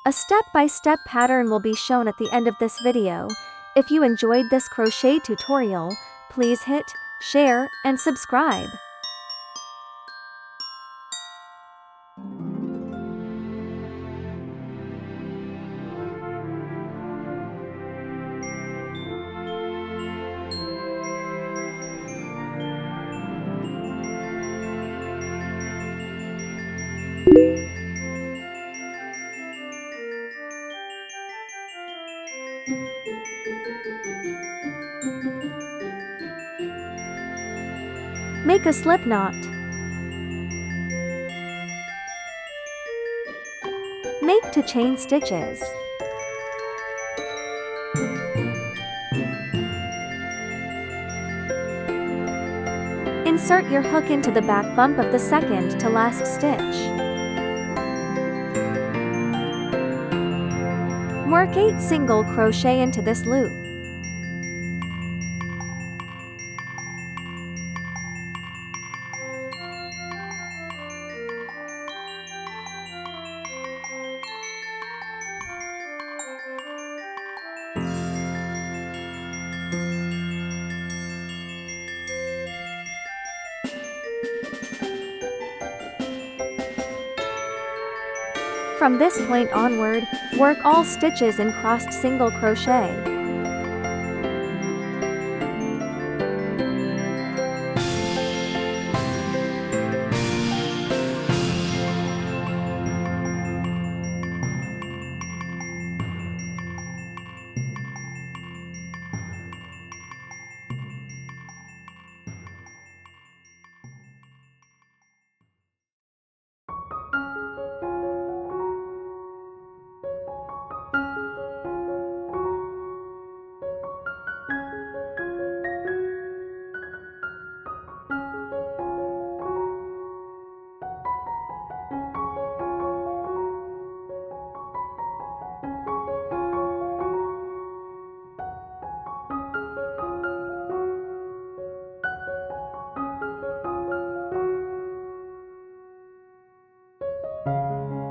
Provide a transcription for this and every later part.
A step-by-step pattern will be shown at the end of this video. If you enjoyed this crochet tutorial, please hit share and subscribe. Make a slip knot. Make 2 chain stitches. Insert your hook into the back bump of the second to last stitch. Work 8 single crochet into this loop. From this point onward, work all stitches in crossed single crochet.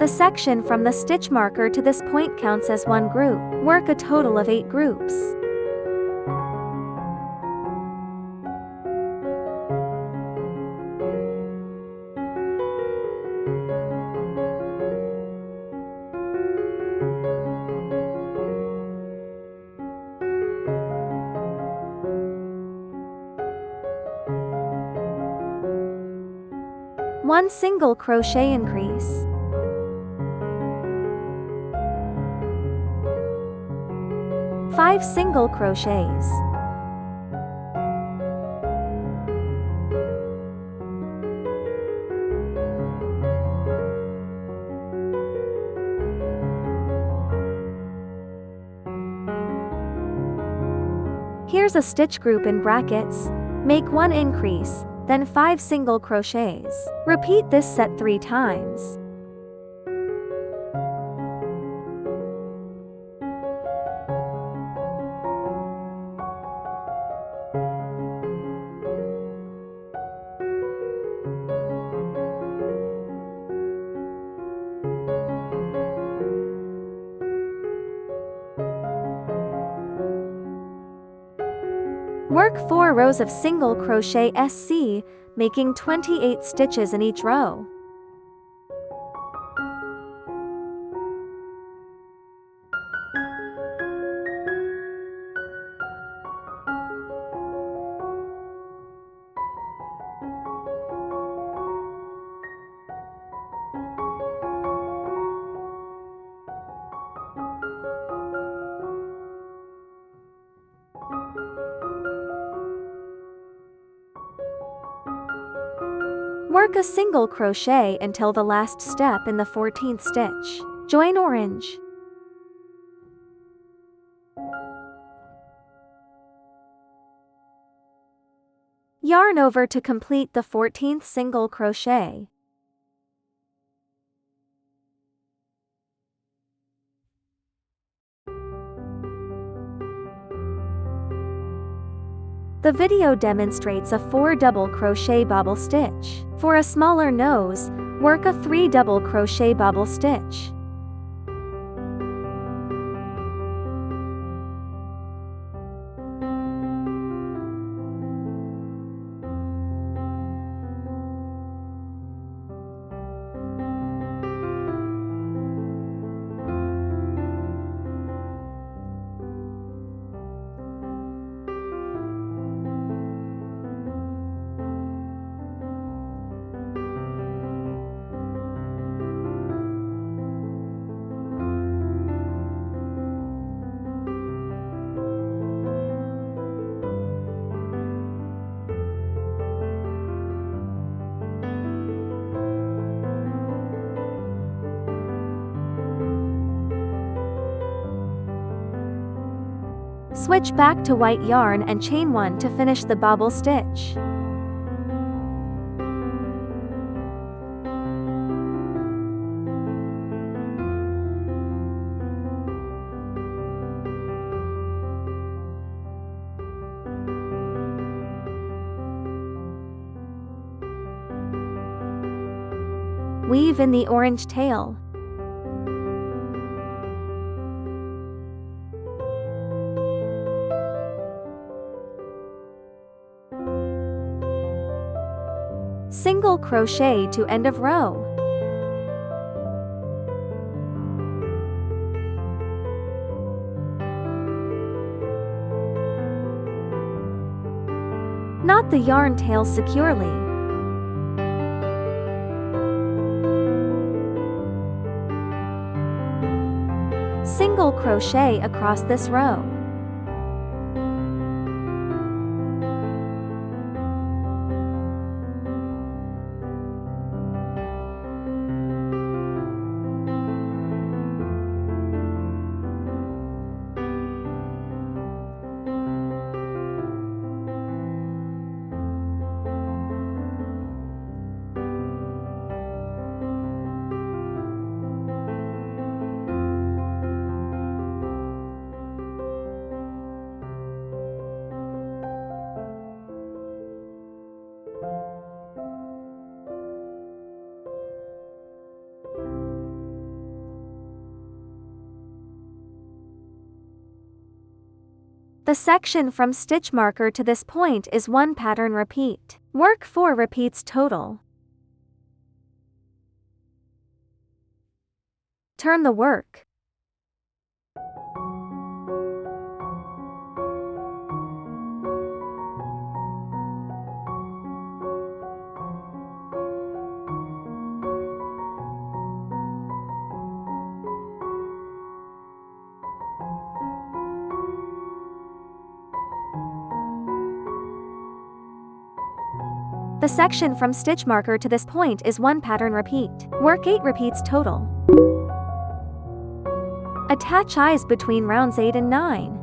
The section from the stitch marker to this point counts as one group. Work a total of 8 groups. One single crochet increase. 5 single crochets. Here's a stitch group in brackets. Make 1 increase, then 5 single crochets. Repeat this set 3 times. Work 4 rows of single crochet SC, making 28 stitches in each row. Work a single crochet until the last step in the 14th stitch. Join orange. Yarn over to complete the 14th single crochet. The video demonstrates a 4 double crochet bobble stitch. For a smaller nose, work a 3 double crochet bobble stitch. Switch back to white yarn and chain 1 to finish the bobble stitch. Weave in the orange tail. Single crochet to end of row. Knot the yarn tail securely. Single crochet across this row. The section from stitch marker to this point is 1 pattern repeat. Work 4 repeats total. Turn the work. The section from stitch marker to this point is 1 pattern repeat. Work 8 repeats total. Attach eyes between rounds 8 and 9.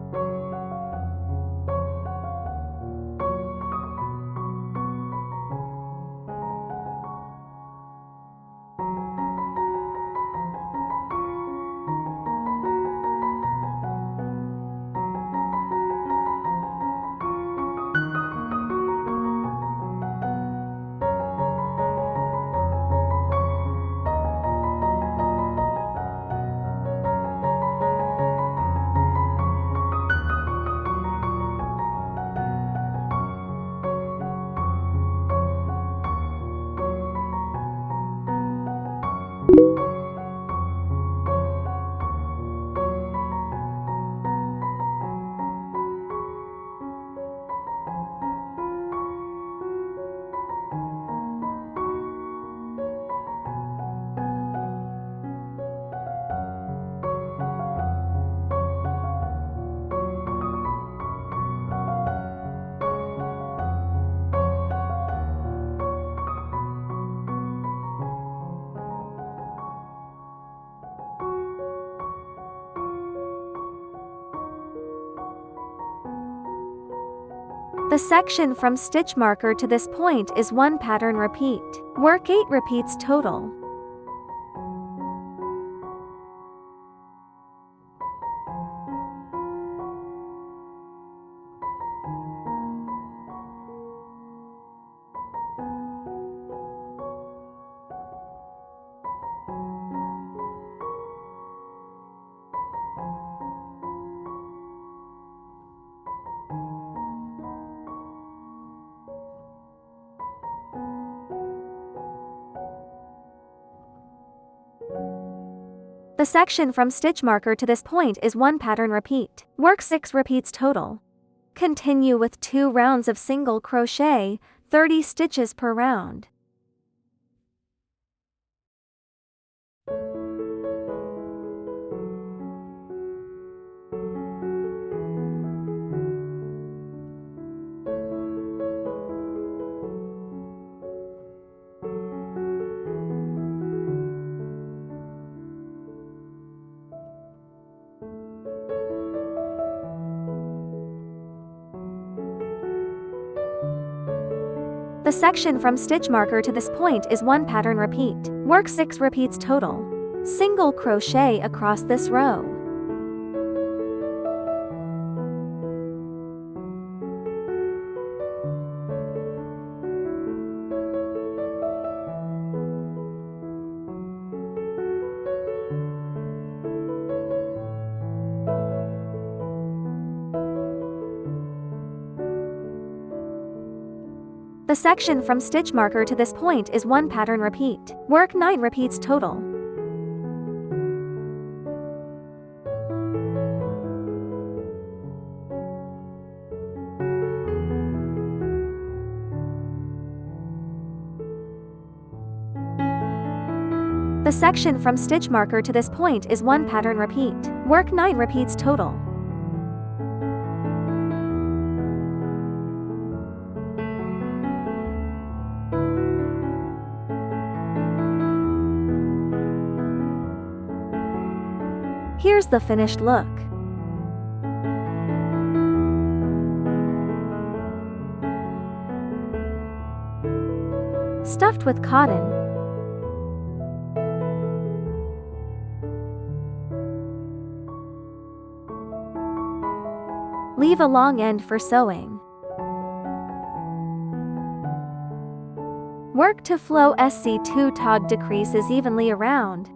The section from stitch marker to this point is 1 pattern repeat. Work 8 repeats total. The section from stitch marker to this point is 1 pattern repeat. Work 6 repeats total. Continue with 2 rounds of single crochet, 30 stitches per round. The section from stitch marker to this point is 1 pattern repeat. Work 6 repeats total. Single crochet across this row. The section from stitch marker to this point is 1 pattern repeat. Work 9 repeats total. The section from stitch marker to this point is 1 pattern repeat. Work 9 repeats total. Here's the finished look. Stuffed with cotton. Leave a long end for sewing. Work to flow SC2 tog decreases evenly around.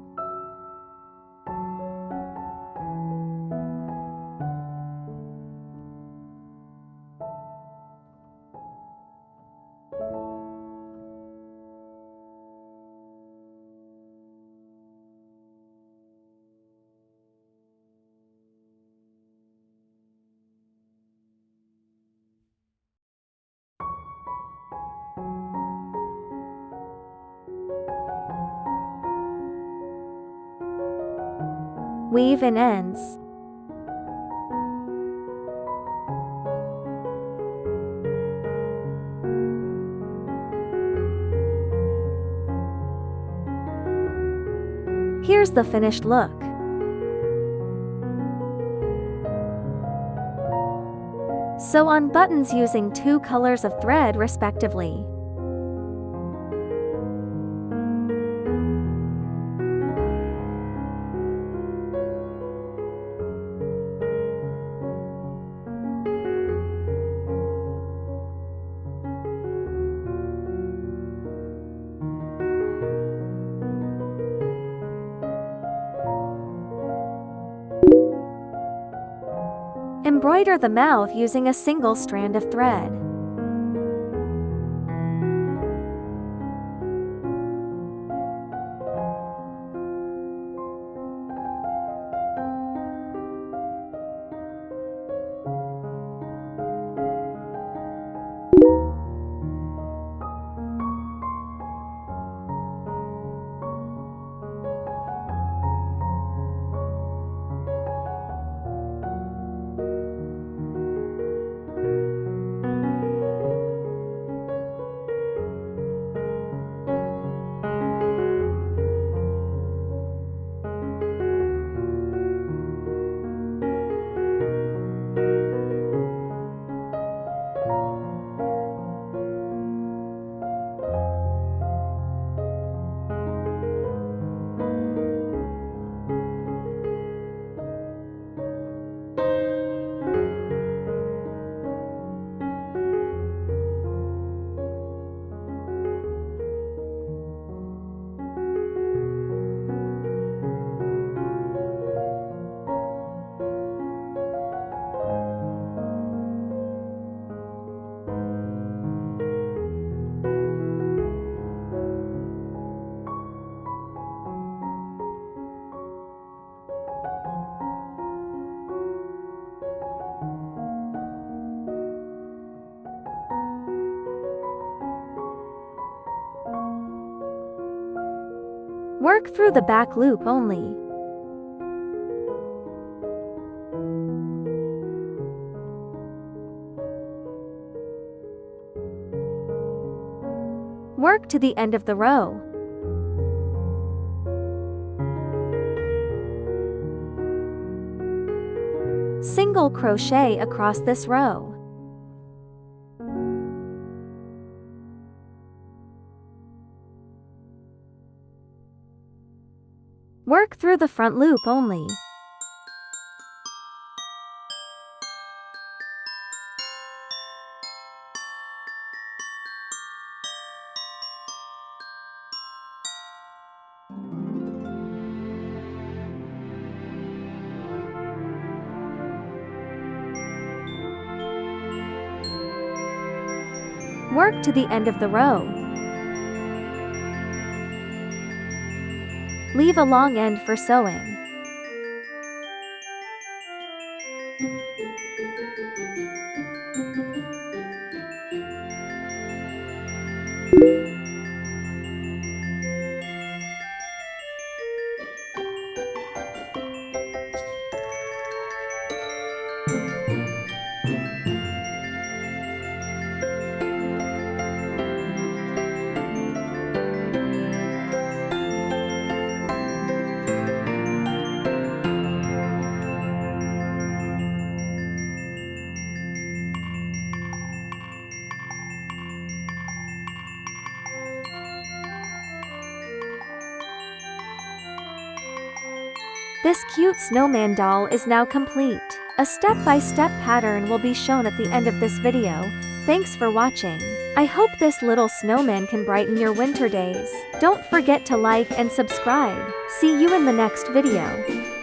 Weave in ends. Here's the finished look. Sew on buttons using 2 colors of thread respectively. Embroider the mouth using a single strand of thread. Work through the back loop only. Work to the end of the row. Single crochet across this row. Work through the front loop only. Work to the end of the row. Leave a long end for sewing. This cute snowman doll is now complete. A step-by-step pattern will be shown at the end of this video. Thanks for watching. I hope this little snowman can brighten your winter days. Don't forget to like and subscribe. See you in the next video.